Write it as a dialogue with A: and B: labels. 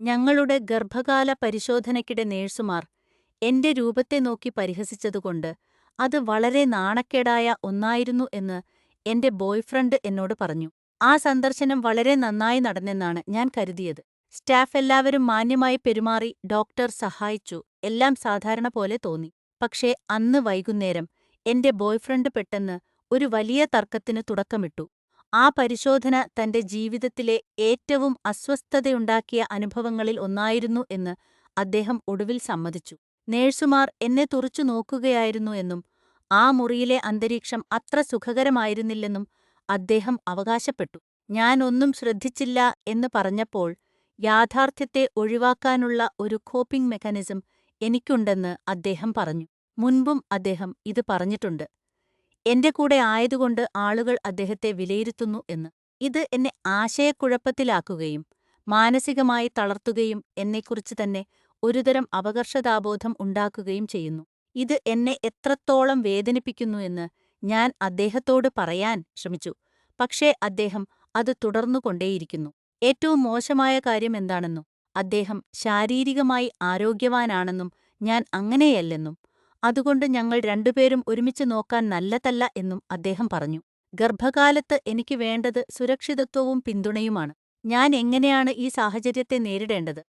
A: ഞങ്ങളുടെ ഗർഭകാല പരിശോധനയ്ക്കിടെ നേഴ്സുമാർ എന്റെ രൂപത്തെ നോക്കി പരിഹസിച്ചതുകൊണ്ട് അത് വളരെ നാണക്കേടായ ഒന്നായിരുന്നു എന്ന് എന്റെ ബോയ്‌ഫ്രണ്ട് എന്നോട് പറഞ്ഞു. ആ സന്ദർശനം വളരെ നന്നായി നടന്നെന്നാണ് ഞാൻ കരുതിയത്. സ്റ്റാഫ് എല്ലാവരും മാന്യമായി പെരുമാറി ഡോക്ടർ സഹായിച്ചു, എല്ലാം സാധാരണ പോലെ തോന്നി. പക്ഷേ അന്ന് വൈകുന്നേരം എന്റെ ബോയ്‌ഫ്രണ്ട് പെട്ടെന്ന് ഒരു വലിയ തർക്കത്തിന് തുടക്കമിട്ടു. ആ പരിശോധന തന്റെ ജീവിതത്തിലെ ഏറ്റവും അസ്വസ്ഥതയുണ്ടാക്കിയ അനുഭവങ്ങളിൽ ഒന്നായിരുന്നു എന്ന് അദ്ദേഹം ഒടുവിൽ സമ്മതിച്ചു. നേഴ്സുമാർ എന്നെ തുറിച്ചുനോക്കുകയായിരുന്നു എന്നും ആ മുറിയിലെ അന്തരീക്ഷം അത്ര സുഖകരമായിരുന്നില്ലെന്നും അദ്ദേഹം അവകാശപ്പെട്ടു. ഞാൻ ഒന്നും ശ്രദ്ധിച്ചില്ല എന്ന് പറഞ്ഞപ്പോൾ യാഥാർത്ഥ്യത്തെ ഒഴിവാക്കാനുള്ള ഒരു കോപ്പിംഗ് മെക്കാനിസം എനിക്കുണ്ടെന്ന് അദ്ദേഹം പറഞ്ഞു. മുൻപും അദ്ദേഹം ഇത് പറഞ്ഞിട്ടുണ്ട്. എന്റെ കൂടെ ആയതുകൊണ്ട് ആളുകൾ അദ്ദേഹത്തെ വിലയിരുത്തുന്നു എന്ന്. ഇത് എന്നെ ആശയക്കുഴപ്പത്തിലാക്കുകയും മാനസികമായി തളർത്തുകയും എന്നെക്കുറിച്ച് തന്നെ ഒരുതരം അപകർഷതാബോധം ഉണ്ടാക്കുകയും ചെയ്യുന്നു. ഇത് എന്നെ എത്രത്തോളം വേദനിപ്പിക്കുന്നു എന്ന് ഞാൻ അദ്ദേഹത്തോട് പറയാൻ ശ്രമിച്ചു, പക്ഷേ അദ്ദേഹം അത് തുടർന്നുകൊണ്ടേയിരിക്കുന്നു. ഏറ്റവും മോശമായ കാര്യം എന്താണെന്നോ, അദ്ദേഹം ശാരീരികമായി ആരോഗ്യവാനാണെന്നും ഞാൻ അങ്ങനെയല്ലെന്നും അതുകൊണ്ട് ഞങ്ങൾ രണ്ടുപേരും ഒരുമിച്ച് നോക്കാൻ നല്ലതല്ല എന്നും അദ്ദേഹം പറഞ്ഞു. ഗർഭകാലത്ത് എനിക്ക് വേണ്ടത് സുരക്ഷിതത്വവും പിന്തുണയുമാണ്. ഞാൻ എങ്ങനെയാണ് ഈ സാഹചര്യത്തെ നേരിടേണ്ടത്?